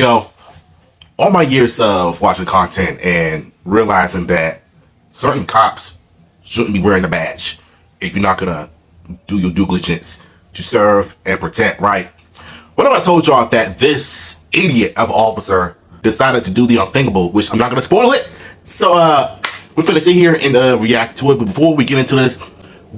You know, all my years of watching content and realizing that certain cops shouldn't be wearing a badge if you're not gonna do your due diligence to serve and protect, right? What if I told y'all that this idiot of an officer decided to do the unthinkable, which I'm not gonna spoil it. So we're finna sit here and react to it. But before we get into this,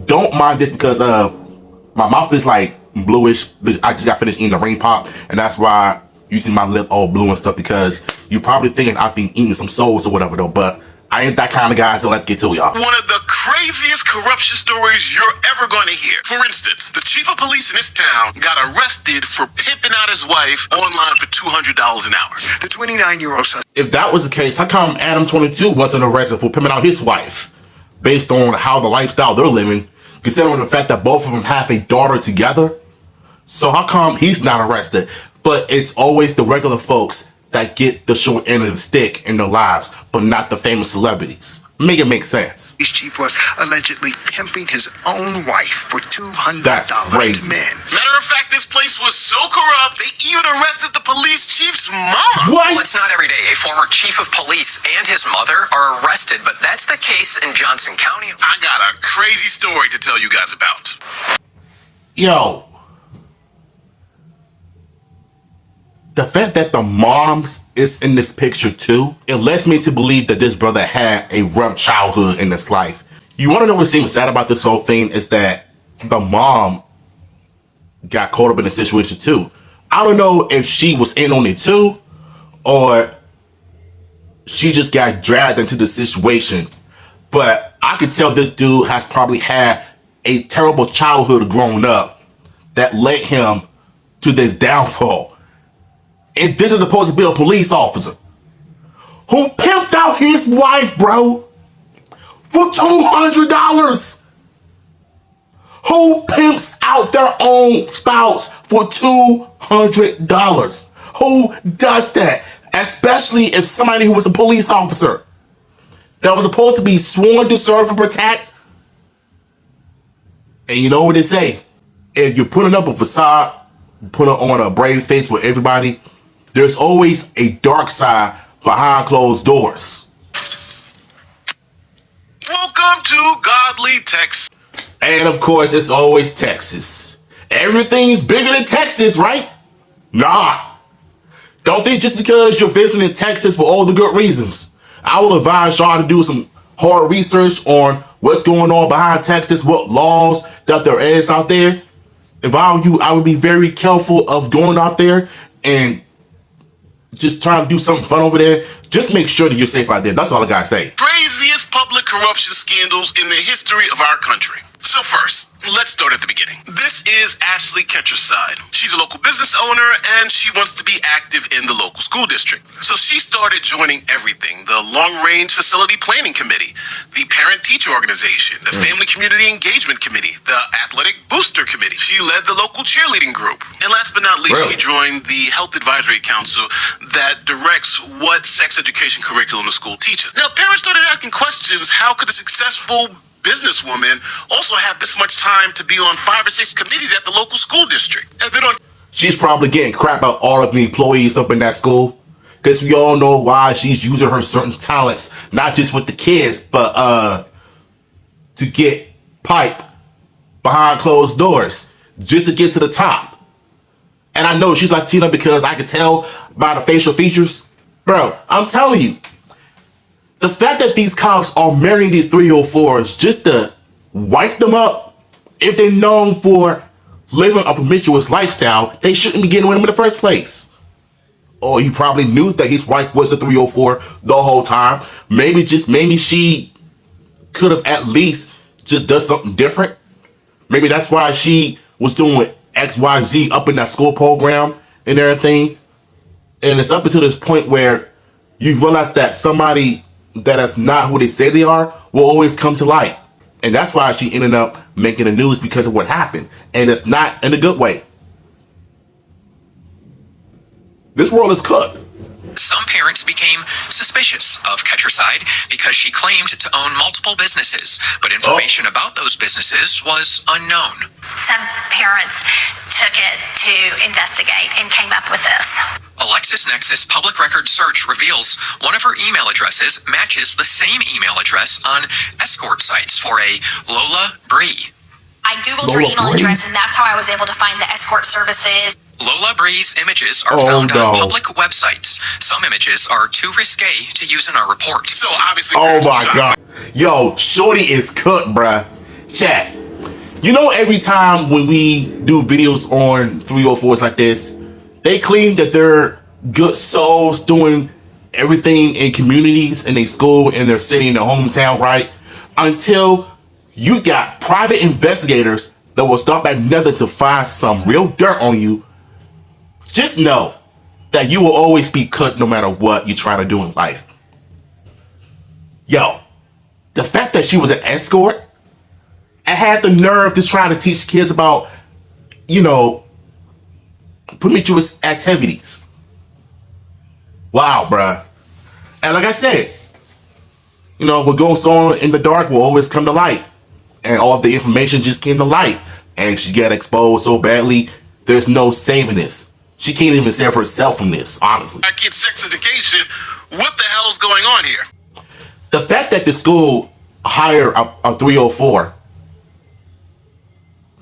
don't mind this because my mouth is like bluish. I just got finished eating a rain pop, and that's why you see my lip all blue and stuff, because you're probably thinking I've been eating some souls or whatever though, but I ain't that kind of guy, so let's get to it, y'all. One of the craziest corruption stories you're ever going to hear. For instance, the chief of police in this town got arrested for pimping out his wife online for $200 an hour. The 29-year-old suspect. If that was the case, how come Adam 22 wasn't arrested for pimping out his wife based on how the lifestyle they're living, considering the fact that both of them have a daughter together? So how come he's not arrested? But it's always the regular folks that get the short end of the stick in their lives, but not the famous celebrities. Make it make sense. His chief was allegedly pimping his own wife for $200 That's crazy. to men. Matter of fact, this place was so corrupt, they even arrested the police chief's mama. What? Well, it's not every day a former chief of police and his mother are arrested, but that's the case in Johnson County. I got a crazy story to tell you guys about. Yo. The fact that the moms is in this picture too, it lets me to believe that this brother had a rough childhood in his life. You want to know what seems sad about this whole thing is that the mom got caught up in the situation too. I don't know if she was in on it too, or she just got dragged into the situation. But I could tell this dude has probably had a terrible childhood growing up that led him to this downfall. And this is supposed to be a police officer who pimped out his wife, bro, for $200. Who pimps out their own spouse for $200? Who does that? Especially if somebody who was a police officer that was supposed to be sworn to serve and protect. And you know what they say? If you're putting up a facade, put on a brave face for everybody, there's always a dark side behind closed doors. Welcome to Godly Texas. And of course, it's always Texas. Everything's bigger than Texas, right? Nah. Don't think just because you're visiting Texas for all the good reasons. I will advise y'all to do some hard research on what's going on behind Texas, what laws that there is out there. If I were you, I would be very careful of going out there and just trying to do something fun over there. Just make sure that you're safe out there. That's all I gotta say. Craziest public corruption scandals in the history of our country. So first, let's start at the beginning. This is Ashley Ketcherside. She's a local business owner and she wants to be active in the local school district. So she started joining everything: the long-range facility planning committee, the parent-teacher organization, the family community engagement committee, the athletic booster committee. She led the local cheerleading group. And last but not least, Really? she joined the health advisory council that directs what sex education curriculum the school teaches. Now, parents started asking questions: how could a successful businesswoman also have this much time to be on 5 or 6 committees at the local school district? And then on She's probably getting crap out all of the employees up in that school, because we all know why she's using her certain talents, not just with the kids, but to get pipe behind closed doors, just to get to the top. And I know she's Latina because I can tell by the facial features. Bro, I'm telling you, the fact that these cops are marrying these 304s just to wipe them up, if they're known for living a promiscuous lifestyle, they shouldn't be getting with him in the first place. Or you probably knew that his wife was a 304 the whole time. Maybe she could have at least just done something different. Maybe that's why she was doing XYZ up in that school program and everything. And it's up until this point where you realize that somebody that is not who they say they are will always come to light. And that's why she ended up making the news, because of what happened. And it's not in a good way. This world is cooked. Some parents became suspicious of Ketcherside because she claimed to own multiple businesses, but information about those businesses was unknown. Some parents took it to investigate and came up with this. Alexis LexisNexis public record search reveals one of her email addresses matches the same email address on escort sites for a Lola Bree. I Googled her email address, and that's how I was able to find the escort services. Lola Bree's images are found on public websites. Some images are too risque to use in our report. So obviously, oh my god, yo, shorty is cooked, bruh. Chat. You know, every time when we do videos on 304s like this, they claim that they're good souls doing everything in communities, in their school, in their city, in their hometown, right? Until you got private investigators that will stop at nothing to find some real dirt on you. Just know that you will always be cooked no matter what you're trying to do in life. Yo, the fact that she was an escort and had the nerve to try to teach kids about, you know, promiscuous activities. Wow, bruh. And like I said, you know, what goes on in the dark will always come to light. And all of the information just came to light. And she got exposed so badly, there's no saving this. She can't even save herself from this, honestly. Our kids' sex education, what the hell's going on here? The fact that the school hired a 304,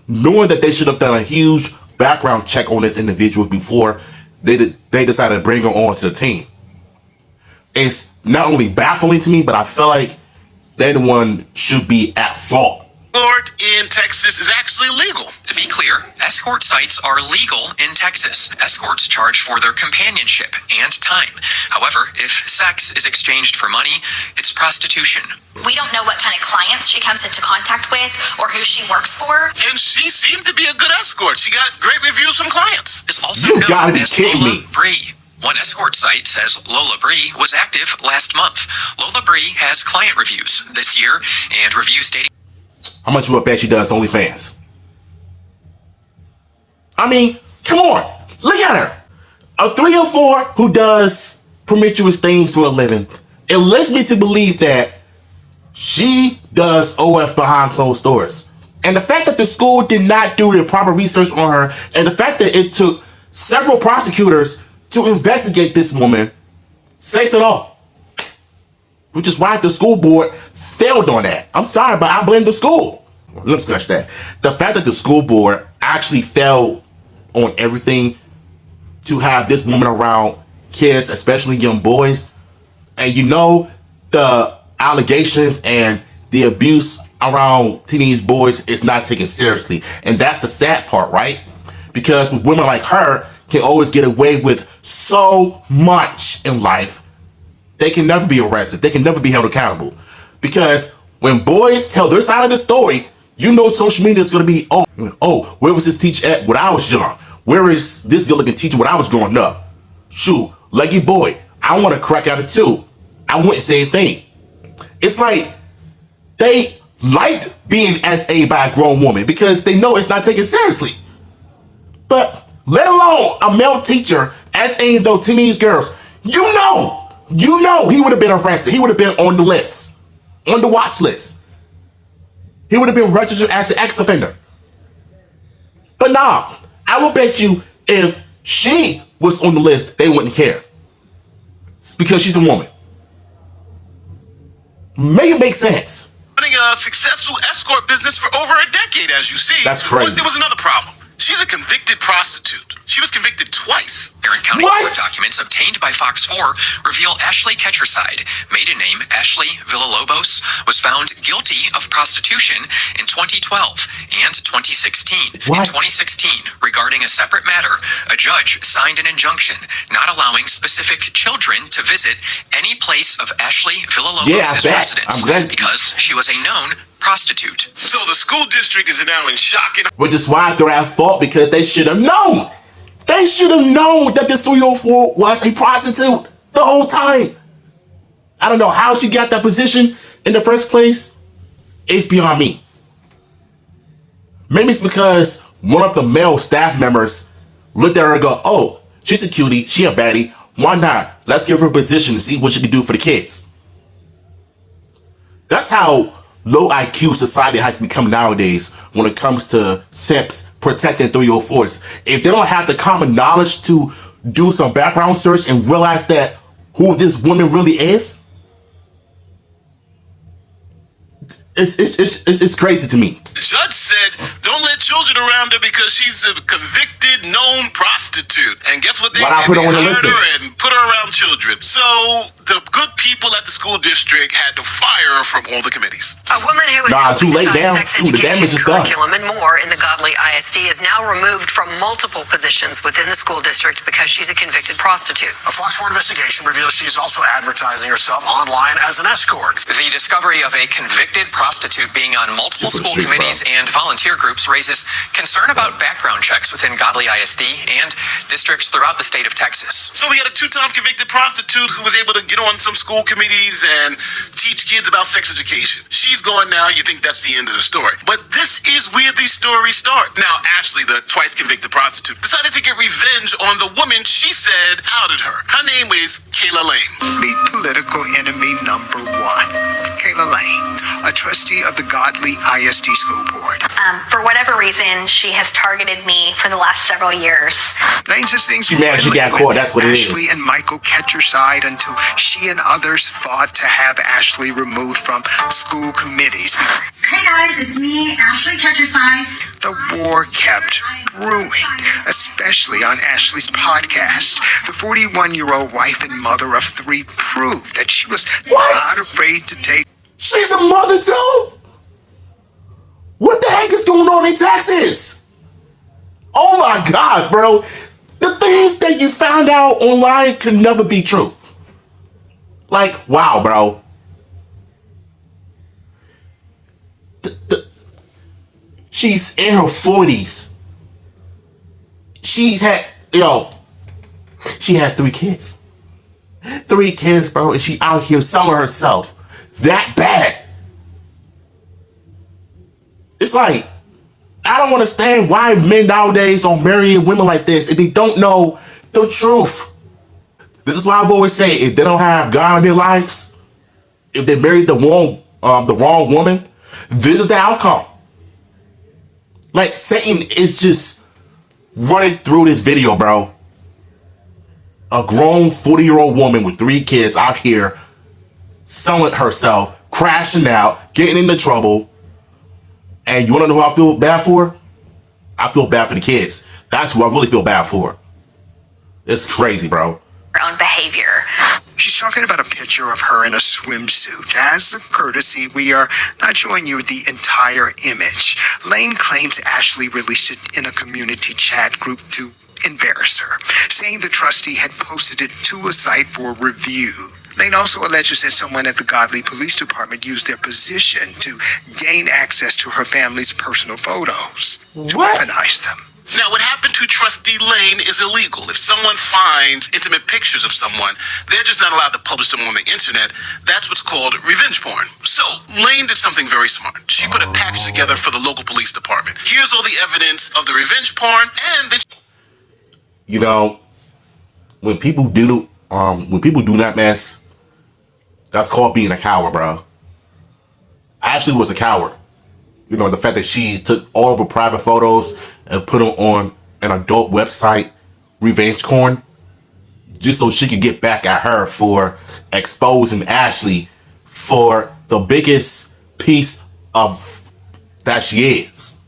knowing that they should have done a huge background check on this individual before they decided to bring her on to the team, it's not only baffling to me, but I feel like anyone should be at fault. Escort in Texas is actually legal. To be clear, escort sites are legal in Texas. Escorts charge for their companionship and time. However, if sex is exchanged for money, it's prostitution. We don't know what kind of clients she comes into contact with or who she works for. And she seemed to be a good escort. She got great reviews from clients. It's also You known gotta be as kidding Lola me. Bree. One escort site says Lola Bree was active last month. Lola Bree has client reviews this year and reviews stating How much you would bet she does OnlyFans? I mean, come on, look at her. A 304 who does promiscuous things for a living. It leads me to believe that she does OF behind closed doors. And the fact that the school did not do the proper research on her, and the fact that it took several prosecutors to investigate this woman, says it all. Which is why the school board failed on that. I'm sorry, but I blame the school. Let's scratch that. The fact that the school board actually failed on everything to have this woman around kids, especially young boys, and you know the allegations and the abuse around teenage boys is not taken seriously. And that's the sad part, right? Because women like her can always get away with so much in life, they can never be arrested. They can never be held accountable. Because when boys tell their side of the story, you know social media is going to be, oh, where was this teacher at when I was young? Where is this good-looking teacher when I was growing up? Shoot, leggy boy, I want to crack out it too. I wouldn't say a thing. It's like they liked being SA by a grown woman because they know it's not taken seriously. But let alone a male teacher SAing those teenage girls, you know, he would have been arrested. He would have been on the list, on the watch list. He would have been registered as an ex-offender. But nah, I will bet you if she was on the list, they wouldn't care. It's because she's a woman. Make it make sense. Running a successful escort business for over a decade, as you see. That's crazy. But there was another problem. She's a convicted prostitute. She was convicted twice. Tarrant County What? court documents obtained by Fox 4 reveal Ashley Ketcherside, maiden name Ashley Villalobos, was found guilty of prostitution in 2012 and 2016. What? In 2016, regarding a separate matter, a judge signed an injunction not allowing specific children to visit any place of Ashley Villalobos' residence because she was a known prostitute. So the school district is now in shock and Which is why they're at fault, because they should have known. They should have known that this 304 was a prostitute the whole time. I don't know how she got that position in the first place. It's beyond me. Maybe it's because one of the male staff members looked at her and go, oh, she's a cutie, she a baddie. Why not? Let's give her a position and see what she can do for the kids. That's how low IQ society has become nowadays when it comes to sex protecting 304s. If they don't have the common knowledge to do some background search and realize that who this woman really is? It's crazy to me. The judge said, don't let children around her because she's a convicted, known prostitute. And guess what they did? They hired her and put her around children. So the good people at the school district had to fire her from all the committees. A woman who was too late now. sex education curriculum and more in the Godly ISD is now removed from multiple positions within the school district because she's a convicted prostitute. A Fox 4 investigation reveals she's also advertising herself online as an escort. The discovery of a convicted prostitute being on multiple school committees and volunteer groups raises concern about background checks within Godly ISD and districts throughout the state of Texas. So we had a 2-time convicted prostitute who was able to get on some school committees and teach kids about sex education. She's gone now. You think that's the end of the story. But this is where these stories start. Now, Ashley, the twice convicted prostitute, decided to get revenge on the woman she said outed her. Her name is Kayla Lane. Meet political enemy number 1, Kayla Lane, a trustee of the Godly ISD School Board. For whatever reason, she has targeted me for the last several years. Lane says things she got caught. That's what Ashley and Michael catch her side until she and others fought to have Ashley removed from school committees. Hey guys, it's me, Ashley Catcherside. The war kept brewing, especially on Ashley's podcast. The 41-year-old wife and mother of 3 proved that she was not afraid to take. She's a mother too? What the heck is going on in Texas? Oh my God, bro. The things that you found out online can never be true. Like, wow, bro. She's in her 40s. She has 3 kids. 3 kids, bro, and she out here selling herself that bad. It's like, I don't understand why men nowadays are marrying women like this if they don't know the truth. This is why I've always said, if they don't have God in their lives, if they married the wrong woman, this is the outcome. Like, Satan is just running through this video, bro. A grown 40-year-old woman with 3 kids out here selling herself, crashing out, getting into trouble. And you want to know who I feel bad for? I feel bad for the kids. That's who I really feel bad for. It's crazy, bro. Her own behavior. She's talking about a picture of her in a swimsuit. As a courtesy, we are not showing you the entire image. Lane claims Ashley released it in a community chat group to embarrass her, saying the trustee had posted it to a site for review. Lane also alleges that someone at the Godly Police Department used their position to gain access to her family's personal photos to weaponize them. Now, what happened to Trustee Lane is illegal. If someone finds intimate pictures of someone, they're just not allowed to publish them on the internet. That's what's called revenge porn. So, Lane did something very smart. She put a package together for the local police department. Here's all the evidence of the revenge porn, and then... You know, when people do that mess, that's called being a coward, bro. Ashley was a coward. You know, the fact that she took all of her private photos and put them on an adult website, revenge porn, just so she could get back at her for exposing Ashley for the biggest piece of that she is.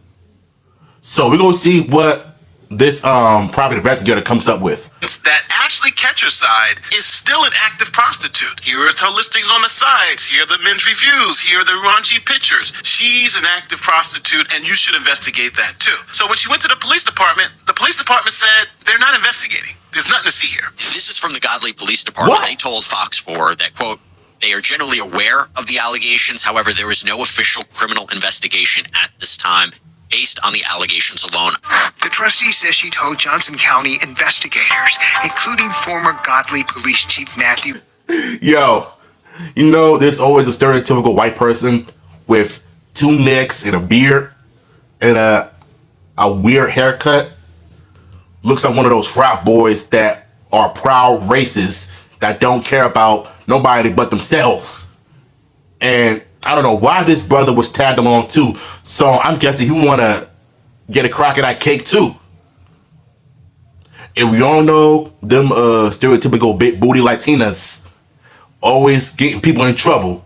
So we're gonna see what this private investigator comes up with. That Ashley Catcherside is still an active prostitute. Here are her listings on the sides. Here are the men's reviews. Here are the raunchy pictures. She's an active prostitute, and you should investigate that too. So when she went to the police department said they're not investigating. There's nothing to see here. This is from the Godly Police Department. What? They told Fox 4 that, quote, they are generally aware of the allegations. However, there is no official criminal investigation at this time based on the allegations alone. The trustee says she told Johnson County investigators, including former Godly Police Chief Matthew. Yo, you know, there's always a stereotypical white person with 2 necks and a beard and a weird haircut. Looks like one of those frat boys that are proud racists that don't care about nobody but themselves. And I don't know why this brother was tagged along too. So I'm guessing he want to get a crack at that cake too. And we all know them stereotypical big booty Latinas always getting people in trouble.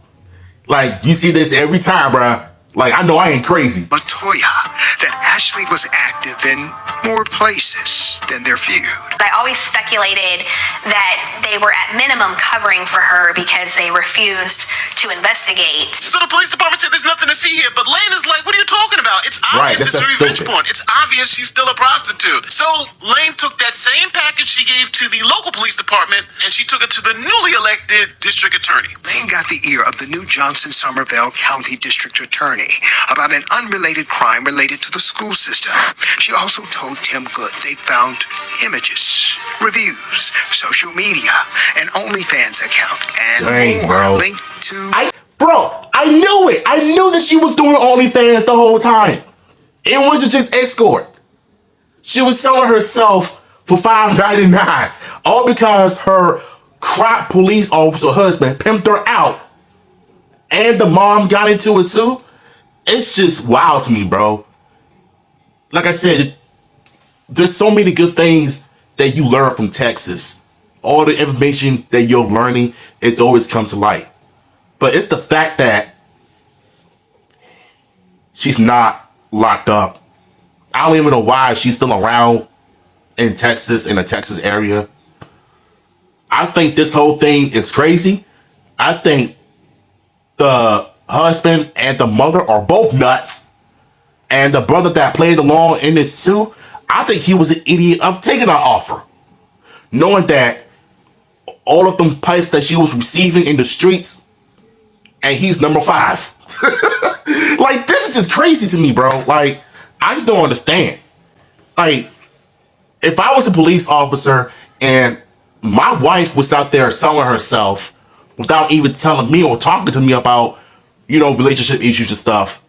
Like, you see this every time, bruh. Like, I know I ain't crazy. Latoya, that Ashley was active in more places than their feud. I always speculated that they were at minimum covering for her because they refused to investigate. So the police department said there's nothing to see here, but Lane is like, what are you talking about? It's obvious it's a revenge porn. It's obvious she's still a prostitute. So Lane took that same package she gave to the local police department and she took it to the newly elected district attorney. Lane got the ear of the new Johnson-Somerville County District Attorney about an unrelated crime related to the school system. She also told Tim Good they'd found images, reviews, social media, an OnlyFans account, and more linked to... I knew it! I knew that she was doing OnlyFans the whole time. It wasn't just escort. She was selling herself for $5.99. All because her crap police officer husband pimped her out. And the mom got into it too. It's just wild to me, bro. Like I said, there's so many good things that you learn from Texas. All the information that you're learning, it's always come to light. But it's the fact that she's not locked up. I don't even know why she's still around in Texas, in the Texas area. I think this whole thing is crazy. I think the husband and the mother are both nuts. And the brother that played along in this too, I think he was an idiot of taking our offer. Knowing that all of them pipes that she was receiving in the streets, and he's number 5. Like, this is just crazy to me, bro. Like, I just don't understand. Like, if I was a police officer and my wife was out there selling herself without even telling me or talking to me about, you know, relationship issues and stuff,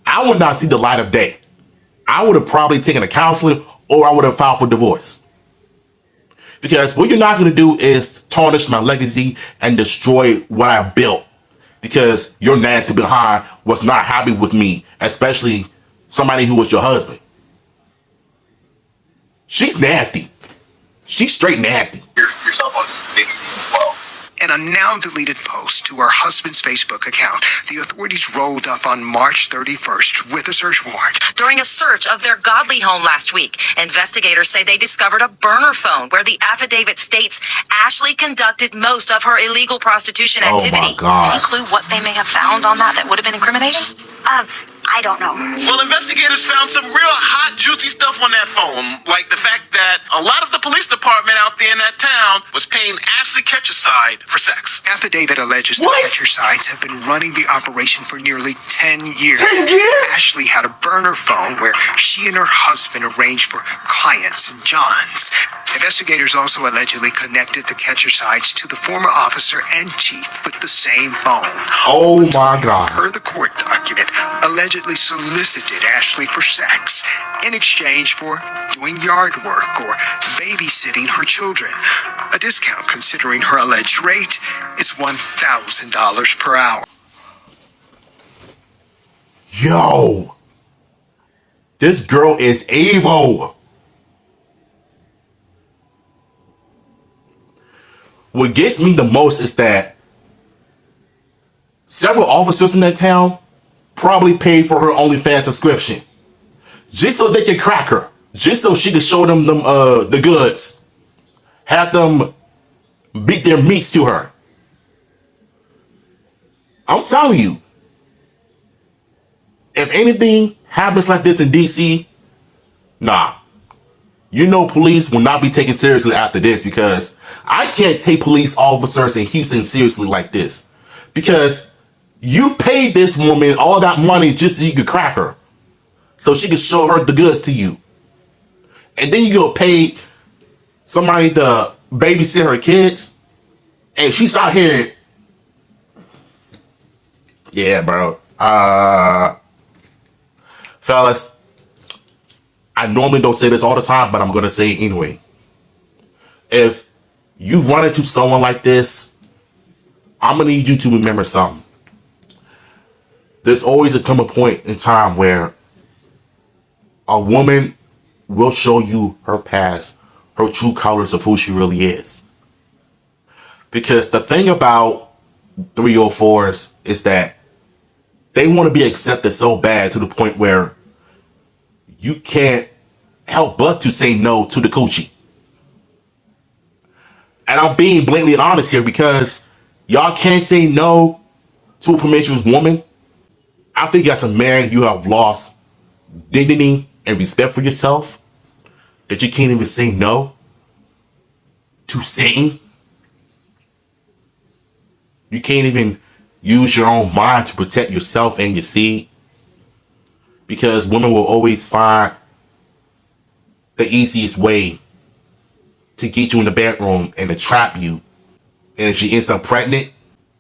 I would not see the light of day. I would have probably taken a counseling or I would have filed for divorce. Because what you're not going to do is tarnish my legacy and destroy what I built. Because your nasty behind was not happy with me, especially somebody who was your husband. She's nasty. She's straight nasty. Your cell phone's big C as well. In a now-deleted post to her husband's Facebook account, the authorities rolled up on March 31st with a search warrant. During a search of their Godley home last week, investigators say they discovered a burner phone where the affidavit states Ashley conducted most of her illegal prostitution activity. Oh my God. Any clue what they may have found on that would have been incriminating? I don't know. Well, investigators found some real hot, juicy stuff on that phone, like the fact that a lot of the police department out there in that town was paying Ashley Ketcherside for sex. Affidavit alleges the Ketchersides have been running the operation for nearly 10 years. 10 years? Ashley had a burner phone where she and her husband arranged for clients and Johns. Investigators also allegedly connected the Ketchersides to the former officer and chief with the same phone. Oh my God. Per the court document, allegedly solicited Ashley for sex in exchange for doing yard work or babysitting her children. A discount considering her alleged rate is $1,000 per hour. Yo, this girl is evil. What gets me the most is that several officers in that town probably paid for her OnlyFans subscription just so they could crack her, just so she could show them the goods, have them beat their meats to her. I'm telling you, if anything happens like this in DC, nah. You know police will not be taken seriously after this, because I can't take police officers in Houston seriously like this. Because you paid this woman all that money just so you could crack her, so she could show her the goods to you. And then you go pay somebody to babysit her kids, and she's out here. Yeah, bro. Fellas, I normally don't say this all the time, but I'm going to say it anyway. If you run into someone like this, I'm going to need you to remember something. There's always a point in time where a woman will show you her past, her true colors of who she really is. Because the thing about 304s is that they want to be accepted so bad to the point where you can't help but to say no to the coochie. And I'm being blatantly honest here because y'all can't say no to a promiscuous woman. I think as a man, you have lost dignity and respect for yourself that you can't even say no to Satan. You can't even use your own mind to protect yourself and your seed, because women will always find the easiest way to get you in the bedroom and to trap you. And if she ends up pregnant,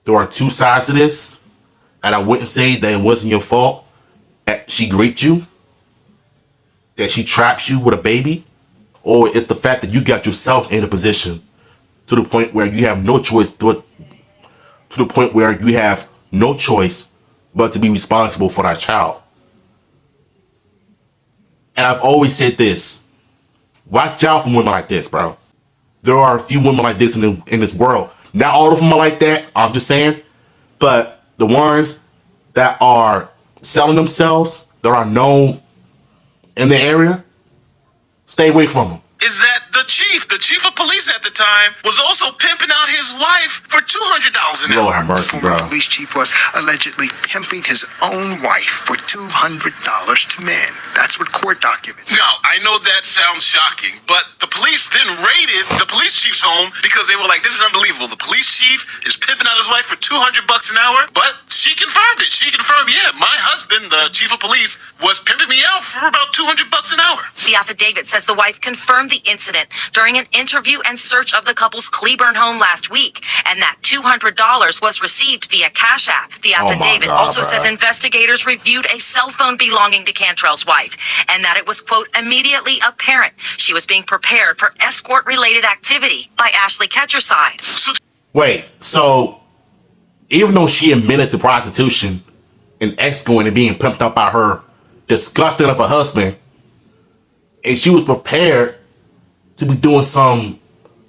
there are two sides to this. And I wouldn't say that it wasn't your fault that she raped you, that she traps you with a baby, or it's the fact that you got yourself in a position to the point where you have no choice but to be responsible for that child. And I've always said this: watch out for women like this, bro. There are a few women like this in this world. Not all of them are like that, I'm just saying. But the ones that are selling themselves, that are known in the area, stay away from them. Is that the chief of police at the time was also pimping out his wife for $200 an hour. Lord have mercy, Former bro. police chief was allegedly pimping his own wife for $200 to men. That's what court documents. Now, I know that sounds shocking, but the police then raided the police chief's home because they were like, this is unbelievable. The police chief is pimping out his wife for $200 an hour, but she confirmed it. She confirmed, yeah, my husband, the chief of police, was pimping me out for about $200 an hour. The affidavit says the wife confirmed the incident during an interview and search of the couple's Cleburne home last week, and that $200 was received via Cash App. The affidavit also says investigators reviewed a cell phone belonging to Cantrell's wife, and that it was, quote, immediately apparent she was being prepared for escort-related activity by Ashley Ketcherside. Wait, so even though she admitted to prostitution and escorting and being pimped up by her disgusting of a husband, and she was prepared to be doing some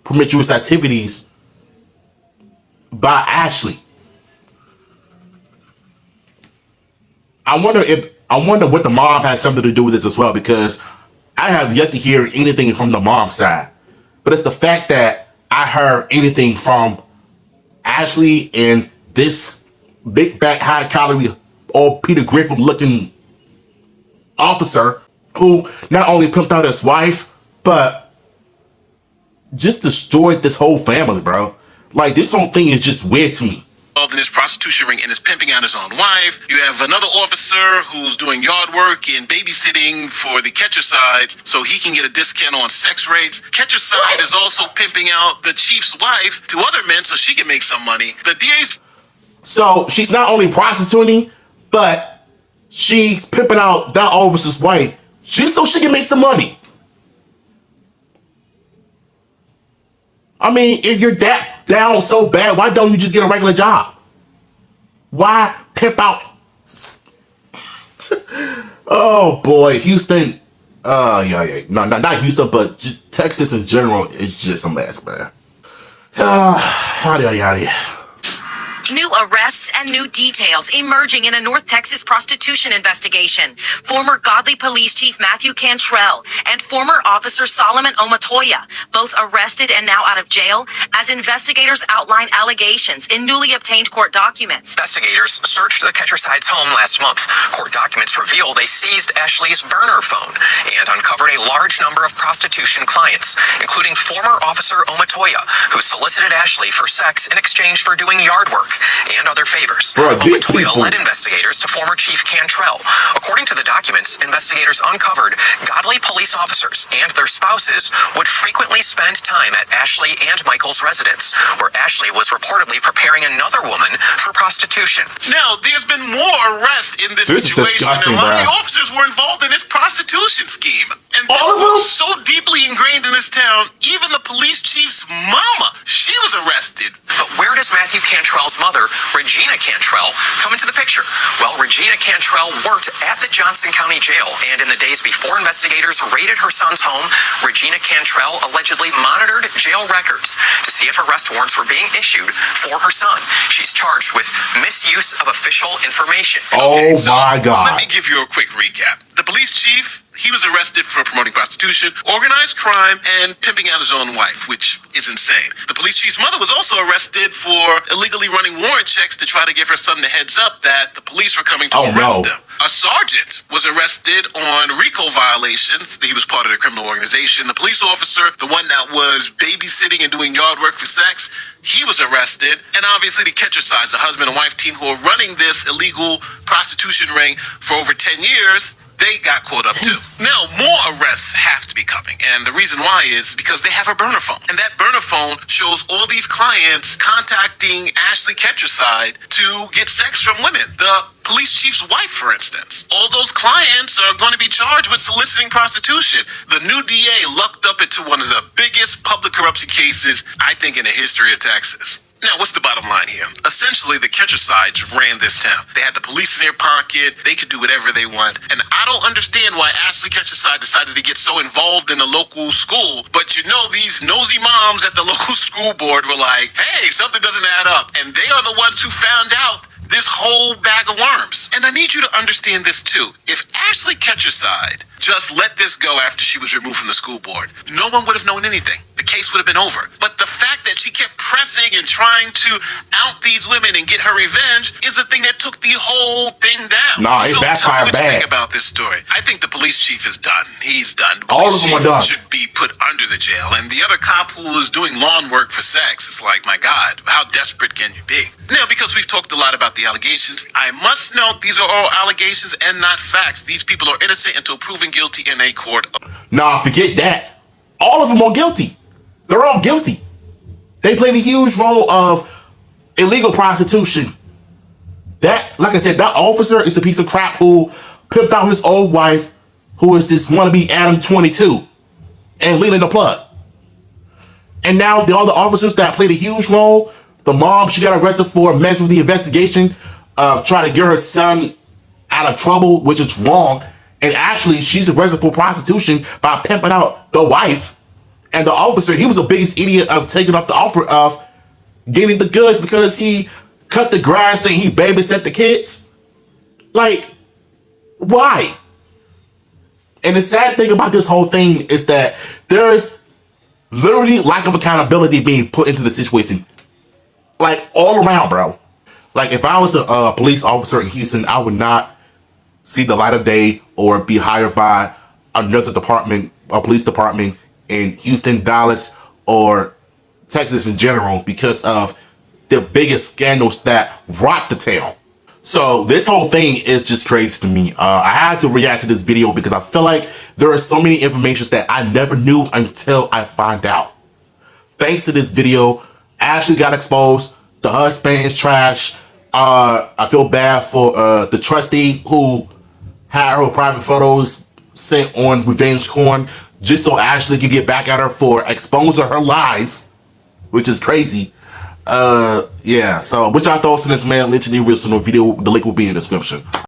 promiscuous activities by Ashley. I wonder what the mom has something to do with this as well, because I have yet to hear anything from the mom's side. But it's the fact that I heard anything from Ashley and this big back, high calorie, all Peter Griffin looking officer who not only pimped out his wife, but just destroyed this whole family, bro. Like, this whole thing is just weird to me. Involved in his prostitution ring and is pimping out his own wife. You have another officer who's doing yard work and babysitting for the Ketcherside so he can get a discount on sex rates. Ketcherside is also pimping out the chief's wife to other men so she can make some money. The DA's... So she's not only prostituting, but she's pimping out that officer's wife just so she can make some money. I mean, if you're that down so bad, why don't you just get a regular job? Why pimp out? Oh boy, Houston. Yeah. No, not Houston, but just Texas in general is just a mess, man. Howdy. New arrests and new details emerging in a North Texas prostitution investigation. Former Godly Police Chief Matthew Cantrell and former Officer Solomon Omatoya, both arrested and now out of jail, as investigators outline allegations in newly obtained court documents. Investigators searched the Ketcherside's home last month. Court documents reveal they seized Ashley's burner phone and uncovered a large number of prostitution clients, including former Officer Omatoya, who solicited Ashley for sex in exchange for doing yard work and other favors. Omatoya led investigators to former Chief Cantrell. According to the documents, investigators uncovered Godly police officers and their spouses would frequently spend time at Ashley and Michael's residence, where Ashley was reportedly preparing another woman for prostitution. Now, there's been more arrests in this situation, and a lot of the officers were involved in this prostitution scheme. And this was so deeply ingrained in this town, even the police chief's mama, she was arrested But where does Matthew Cantrell's mother, Regina Cantrell, come into the picture? Well, Regina Cantrell worked at the Johnson County Jail, and in the days before investigators raided her son's home, Regina Cantrell allegedly monitored jail records to see if arrest warrants were being issued for her son. She's charged with misuse of official information. Oh my God. Let me give you a quick recap. The police chief, he was arrested for promoting prostitution, organized crime, and pimping out his own wife, which is insane. The police chief's mother was also arrested for illegally running warrant checks to try to give her son the heads up that the police were coming to arrest him. A sergeant was arrested on RICO violations. He was part of the criminal organization. The police officer, the one that was babysitting and doing yard work for sex, he was arrested. And obviously the catcher sides, the husband and wife team who are running this illegal prostitution ring for over 10 years, they got caught up too. Now, more arrests have to be coming. And the reason why is because they have a burner phone. And that burner phone shows all these clients contacting Ashley Ketcherside to get sex from women. The police chief's wife, for instance. All those clients are going to be charged with soliciting prostitution. The new DA lucked up into one of the biggest public corruption cases, I think, in the history of Texas. Now, what's the bottom line here? Essentially, the Ketchersides ran this town. They had the police in their pocket. They could do whatever they want. And I don't understand why Ashley Ketcherside decided to get so involved in the local school. But you know, these nosy moms at the local school board were like, hey, something doesn't add up. And they are the ones who found out this whole bag of worms. And I need you to understand this too. If Ashley Ketcherside just let this go after she was removed from the school board, no one would have known anything. The case would have been over. But the fact that she kept pressing and trying to out these women and get her revenge is the thing that took the whole thing down. Nah, it backfired bad. What you think about this story? I think the police chief is done. He's done. All of them are done. Should be put under the jail. And the other cop who was doing lawn work for sex, it's like, my God, how desperate can you be? Now, because we've talked a lot about the allegations, I must note these are all allegations and not facts. These people are innocent until proven guilty in a court. Nah, forget that. All of them are guilty. They're all guilty. They played a huge role of illegal prostitution. That, like I said, that officer is a piece of crap who pimped out his old wife, who is this wannabe Adam 22, and leading the plug. And now the other officers that played a huge role, the mom, she got arrested for messing with the investigation of trying to get her son out of trouble, which is wrong. And actually, she's arrested for prostitution by pimping out the wife. And the officer, he was the biggest idiot of taking up the offer of getting the goods because he cut the grass and he babysat the kids. Like, why? And the sad thing about this whole thing is that there's literally lack of accountability being put into the situation. Like, all around, bro. Like, if I was a police officer in Houston, I would not see the light of day or be hired by another department, a police department in Houston, Dallas, or Texas in general because of the biggest scandals that rocked the town. So this whole thing is just crazy to me. I had to react to this video because I feel like there are so many informations that I never knew until I find out. Thanks to this video, Ashley got exposed. The husband is trash. I feel bad for the trustee who had her private photos sent on revenge porn just so Ashley could get back at her for exposing her lies, which is crazy. Yeah, so what y'all thoughts on this, man? Literally original video. The link will be in the description.